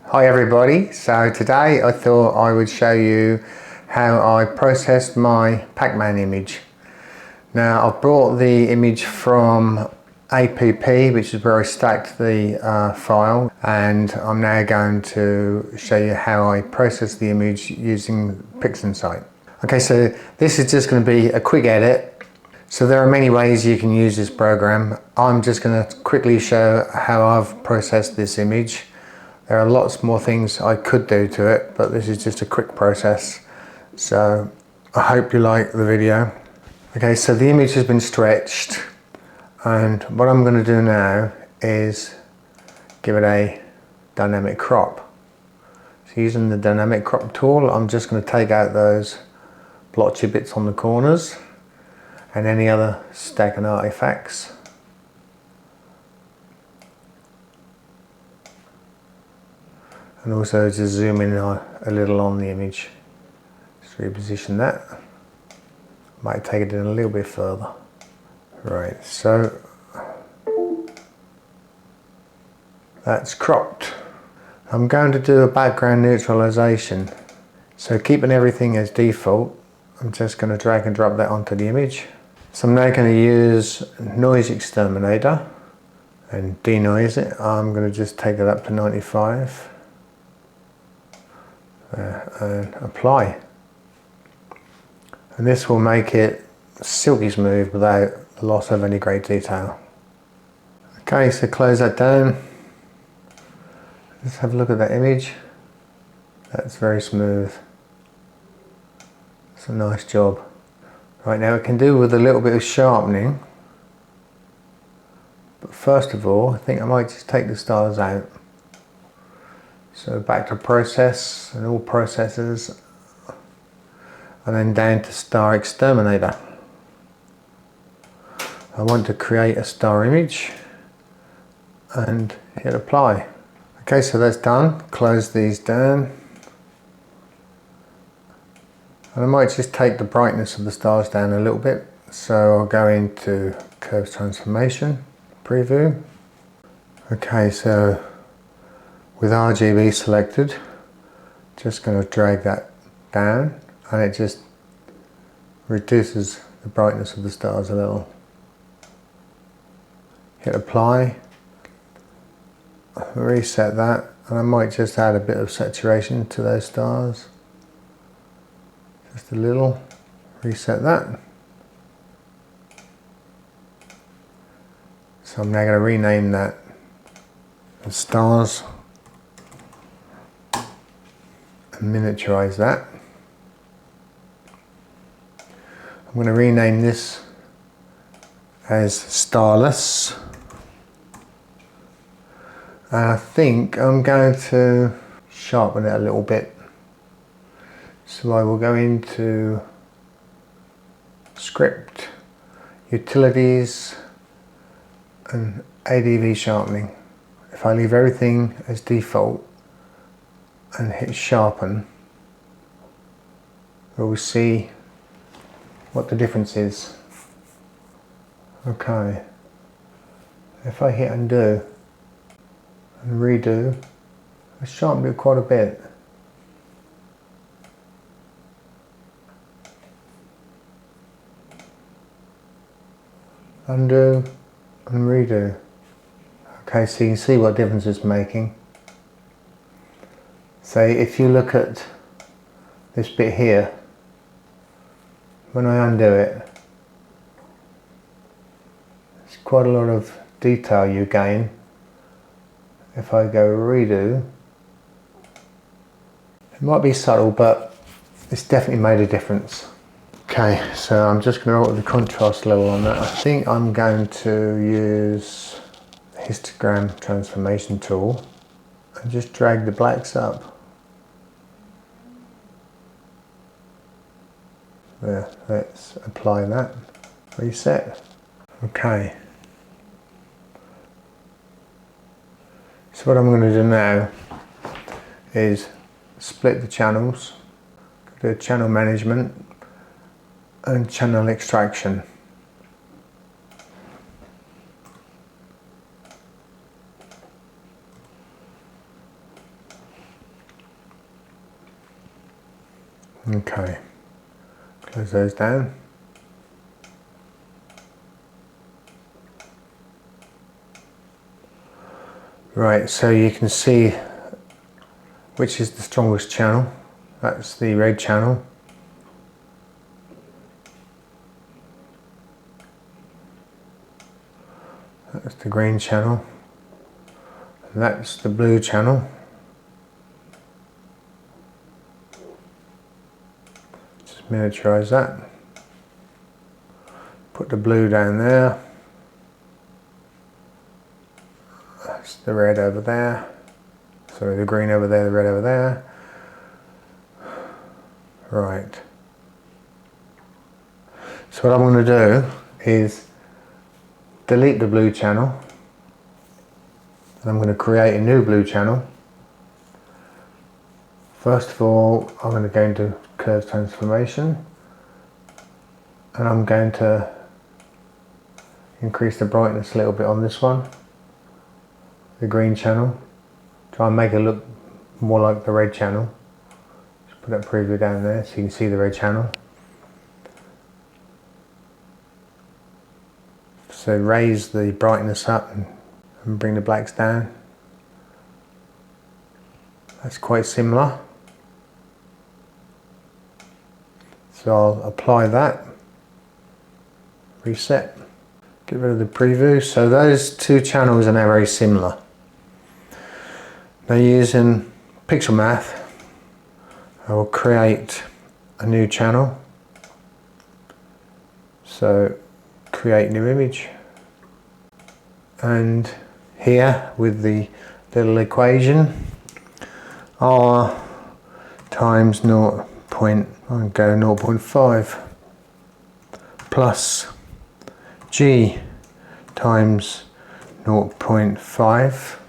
Hi everybody, so today I thought I would show you how I processed my Pacman image. Now I've brought the image from APP, which is where I stacked the file, and I'm now going to show you how I process the image using Pixinsight. Okay, so this is just going to be a quick edit. So there are many ways you can use this program. I'm just going to quickly show how I've processed this image. There are lots more things I could do to it, but this is just a quick process. So I hope you like the video. Okay, so the image has been stretched, and what I'm going to do now is give it a dynamic crop. So using the dynamic crop tool, I'm just going to take out those blotchy bits on the corners and any other stacking artifacts. And also just zoom in a little on the image. Just reposition that. Might take it in a little bit further. Right, so that's cropped. I'm going to do a background neutralization. So keeping everything as default, I'm just going to drag and drop that onto the image. So I'm now going to use Noise Exterminator and denoise it. I'm going to just take it up to 95. And apply, and this will make it silky smooth without the loss of any great detail. Okay, so close that down. Let's have a look at that image. That's very smooth. It's a nice job. Right, now it can do with a little bit of sharpening, but first of all I think I might just take the stars out. So back to process and all processes, and then down to star exterminator. I want to create a star image and hit apply. Okay, so that's done. Close these down. And I might just take the brightness of the stars down a little bit. So I'll go into curves transformation, preview. Okay, so with RGB selected, just going to drag that down, and it just reduces the brightness of the stars a little. Hit apply, reset that, and I might just add a bit of saturation to those stars. Just a little, reset that. So I'm now going to rename that as stars. Miniaturize that. I'm going to rename this as Starless, and I think I'm going to sharpen it a little bit. So I will go into Script, Utilities and ADV Sharpening. If I leave everything as default and hit sharpen, we'll see what the difference is. Okay, if I hit undo and redo, I sharpened it quite a bit. Undo and redo. Okay, so you can see what difference it's making. So if you look at this bit here, when I undo it, it's quite a lot of detail you gain. If I go redo, it might be subtle, but it's definitely made a difference. Okay, so I'm just going to alter the contrast level on that. I think I'm going to use the histogram transformation tool and just drag the blacks up. There, let's apply that. Reset. Okay. So what I'm going to do now is split the channels, do channel management and channel extraction. Okay, close those down. Right, so you can see which is the strongest channel. That's the red channel. That's the green channel. And that's the blue channel. Just miniaturize that. Put the blue down there. That's the red over there. Sorry, the green over there, the red over there. Right. So what I'm going to do is delete the blue channel. And I'm going to create a new blue channel. First of all, I'm going to go into curve transformation. And I'm going to increase the brightness a little bit on this one. The green channel. Try and make it look more like the red channel. Just put that preview down there so you can see the red channel. So raise the brightness up and bring the blacks down. That's quite similar. So I'll apply that. Reset. Get rid of the preview. So those two channels are now very similar. Now using pixel math, I will create a new channel. So create new image. And here with the little equation, R times 0.5 plus G times 0.5.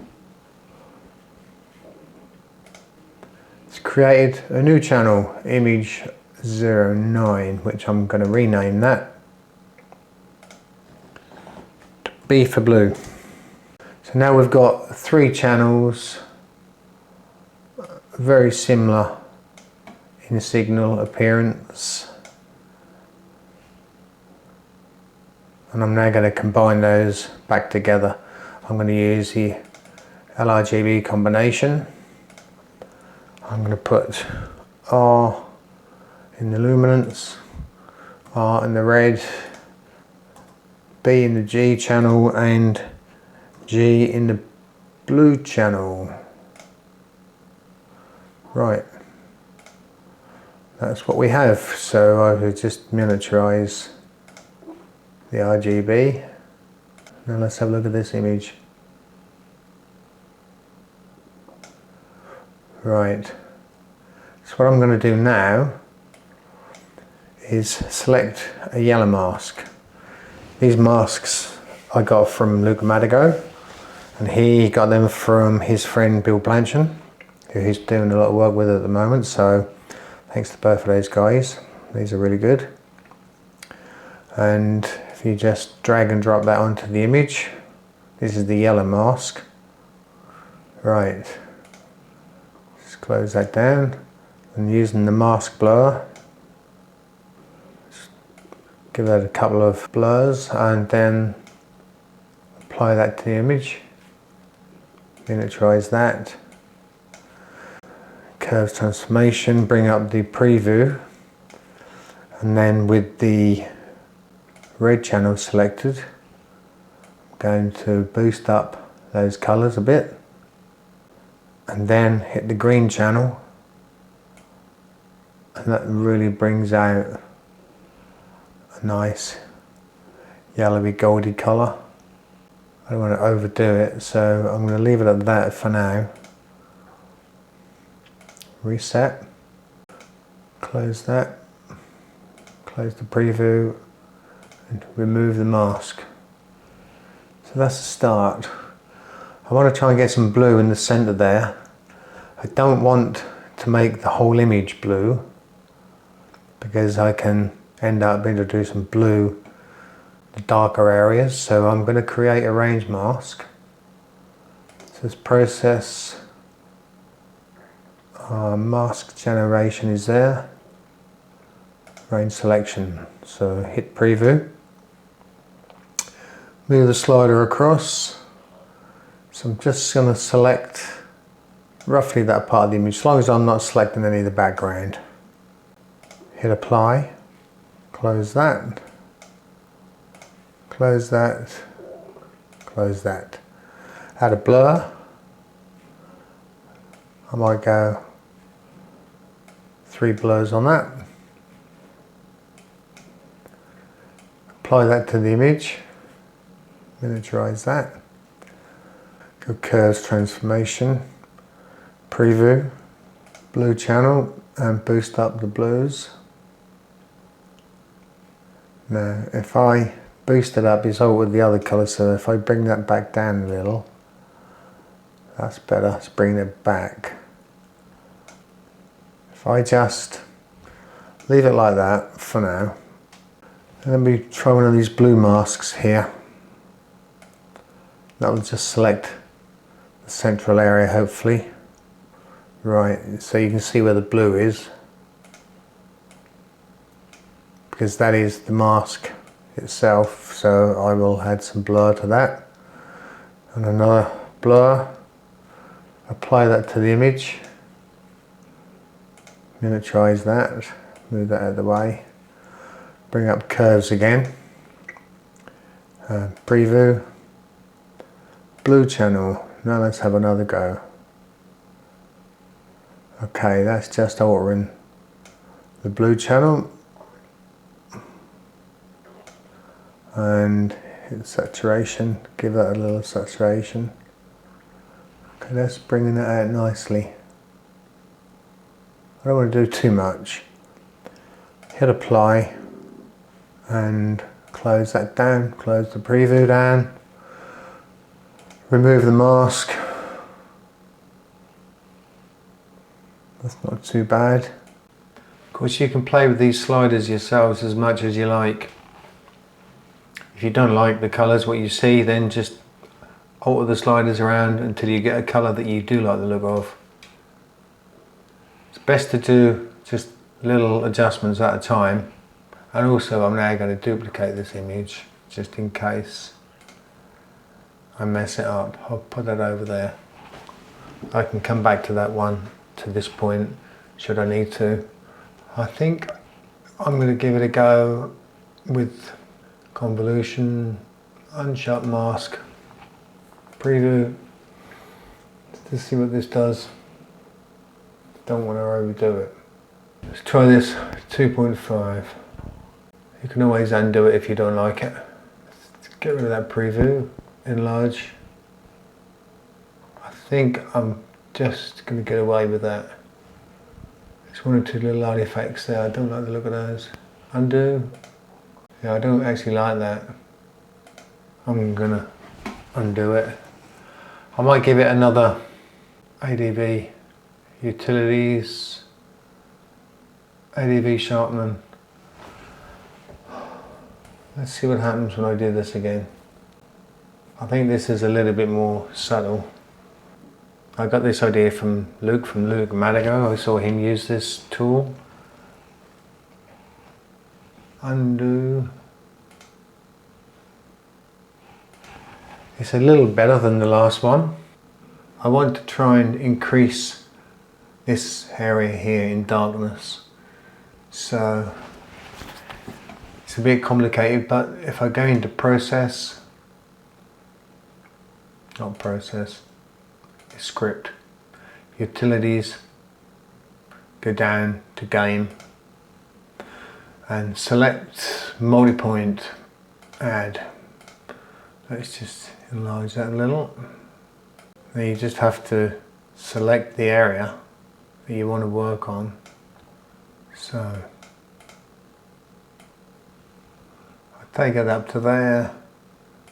It's created a new channel, image 09, which I'm going to rename that to B for blue. So now we've got three channels, very similar in signal appearance. And I'm now going to combine those back together. I'm going to use the LRGB combination. I'm going to put R in the luminance, R in the red, B in the G channel, and G in the blue channel. Right, that's what we have. So I will just miniaturize the RGB. Now let's have a look at this image. Right, so what I'm going to do now is select a yellow mask. These masks I got from Luca Madigo, and he got them from his friend Bill Blanchard, who he's doing a lot of work with at the moment, so thanks to both of those guys. These are really good. And if you just drag and drop that onto the image, this is the yellow mask. Right, just close that down, and using the mask blur, just give that a couple of blurs and then apply that to the image, miniaturize that. Curve transformation, bring up the preview, and then with the red channel selected, I'm going to boost up those colours a bit, and then hit the green channel, and that really brings out a nice yellowy goldy colour. I don't want to overdo it, so I'm going to leave it at that for now. Reset, close that, close the preview, and remove the mask. So that's the start. I want to try and get some blue in the center there. I don't want to make the whole image blue, because I can end up introducing blue in the darker areas. So I'm going to create a range mask. So this process, mask generation is there. range selection. So hit preview, move the slider across. So I'm just going to select roughly that part of the image, as long as I'm not selecting any of the background. Hit apply, close that, close that, close that. Add a blur. I might go 3 blurs on that. Apply that to the image, miniaturize that. Go curves transformation, preview, blue channel, and boost up the blues. Now if I boost it up, it's all with the other colour, so if I bring that back down a little, that's better. Let's bring it back. If I just leave it like that for now, and then we try one of these blue masks here. That will just select the central area, hopefully. Right, so you can see where the blue is, because that is the mask itself. So I will add some blur to that, and another blur. Apply that to the image, miniaturize that, move that out of the way, bring up curves again, preview, blue channel. Now let's have another go. Okay, that's just altering the blue channel, and hit saturation, give that a little saturation. Okay, that's bringing it out nicely. I don't want to do too much. Hit apply and close that down, close the preview down, remove the mask. That's not too bad. Of course, you can play with these sliders yourselves as much as you like. If you don't like the colours, what you see, then just alter the sliders around until you get a colour that you do like the look of. It's best to do just little adjustments at a time. And also I'm now going to duplicate this image just in case I mess it up. I'll put that over there. I can come back to that one, to this point, should I need to. I think I'm going to give it a go with convolution, unsharp mask, preview, to see what this does. Don't want to overdo it. Let's try this 2.5. You can always undo it if you don't like it. Let's get rid of that preview, enlarge. I think I'm just going to get away with that. There's 1 or 2 little artifacts there. I don't like the look of those. Undo. Yeah, I don't actually like that. I'm going to undo it. I might give it another ADV, utilities, ADV sharpening. Let's see what happens when I do this again. I think this is a little bit more subtle. I got this idea from Luke Madigo. I saw him use this tool. Undo. It's a little better than the last one. I want to try and increase this area here in darkness. So it's a bit complicated, but if I go into process, not process, it's script, utilities, go down to game and select multipoint, add. Let's just enlarge that a little. Then you just have to select the area that you want to work on. So I take it up to there,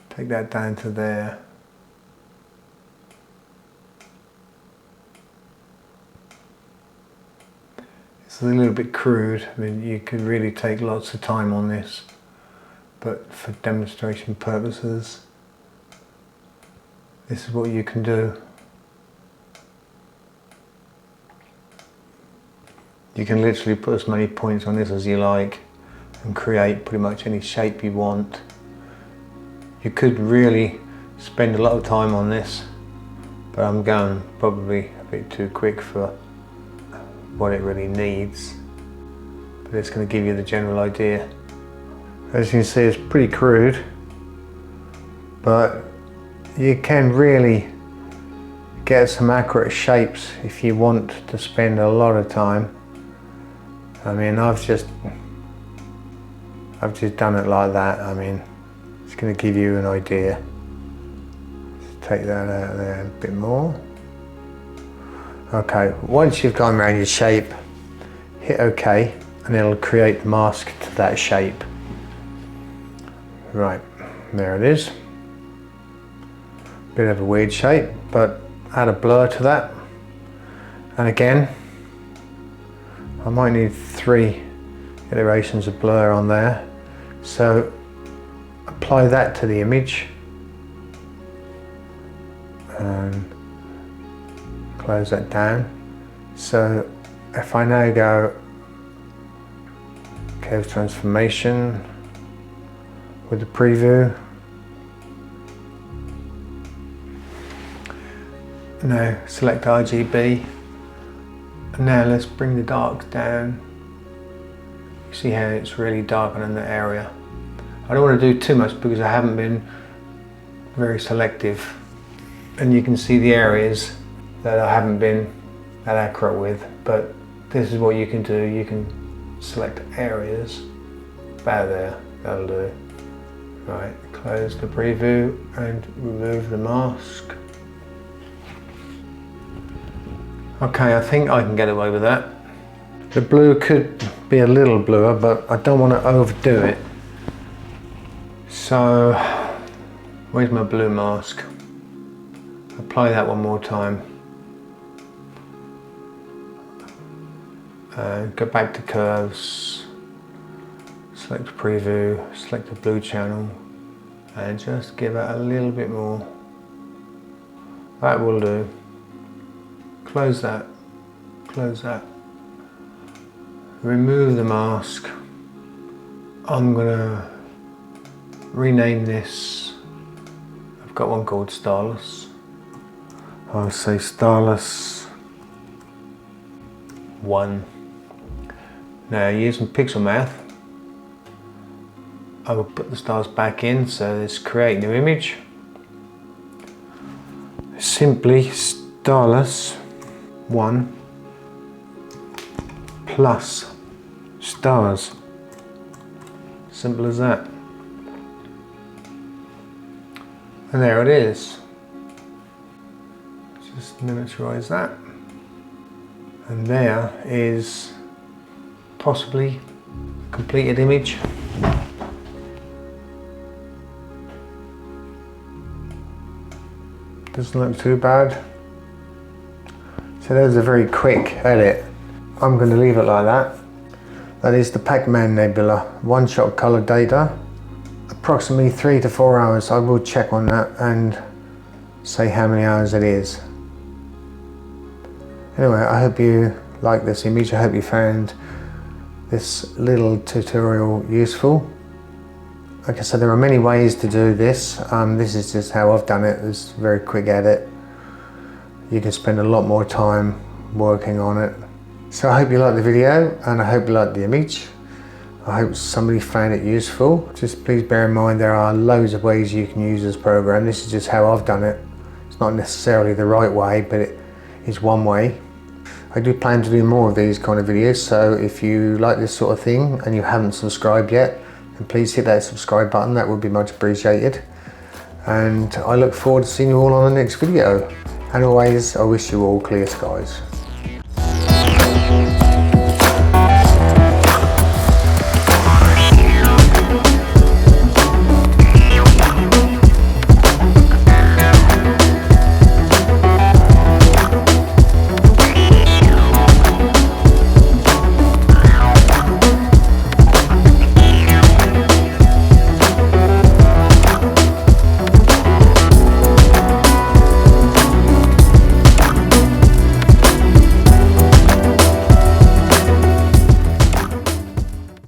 take that down to there. It's a little bit crude. I mean, you could really take lots of time on this, but for demonstration purposes, this is what you can do. You can literally put as many points on this as you like. and create pretty much any shape you want. You could really spend a lot of time on this, but I'm going probably a bit too quick for what it really needs. But it's going to give you the general idea. As you can see, it's pretty crude, but you can really get some accurate shapes if you want to spend a lot of time. I mean, I've just done it like that. I mean, it's going to give you an idea. Just take that out of there a bit more. Okay, once you've gone around your shape, hit OK, and it'll create the mask to that shape. Right, there it is. Bit of a weird shape, but add a blur to that. And again, I might need 3 iterations of blur on there. So apply that to the image and close that down. So if I now go curve transformation with the preview, now select RGB, and now let's bring the darks down. You see how it's really darkening the area. I don't want to do too much because I haven't been very selective, and you can see the areas that I haven't been that accurate with, but this is what you can do. You can select areas about there, that'll do. Right, close the preview and remove the mask. Okay, I think I can get away with that. The blue could be a little bluer, but I don't want to overdo it. So, where's my blue mask? Apply that one more time. Go back to curves, select preview, select the blue channel, and just give it a little bit more. That will do. Close that, close that. Remove the mask. I'm gonna rename this. I've got one called Starless. I'll say Starless 1. Now using pixel math, I will put the stars back in, so let's create a new image. Simply Starless 1 plus stars. Simple as that. And there it is. Just miniaturize that. And there is possibly a completed image. Doesn't look too bad. So there's a very quick edit. I'm going to leave it like that. That is the Pacman Nebula, one-shot color data. Approximately 3 to 4 hours. I will check on that and say how many hours it is. Anyway, I hope you like this image. I hope you found this little tutorial useful. Like I said, there are many ways to do this. This is just how I've done it. It's a very quick edit. You can spend a lot more time working on it. So I hope you liked the video, and I hope you liked the image. I hope somebody found it useful. Just please bear in mind there are loads of ways you can use this program. This is just how I've done it. It's not necessarily the right way, but it is one way. I do plan to do more of these kind of videos, so if you like this sort of thing and you haven't subscribed yet, then please hit that subscribe button. That would be much appreciated. And I look forward to seeing you all on the next video. And always, I wish you all clear skies.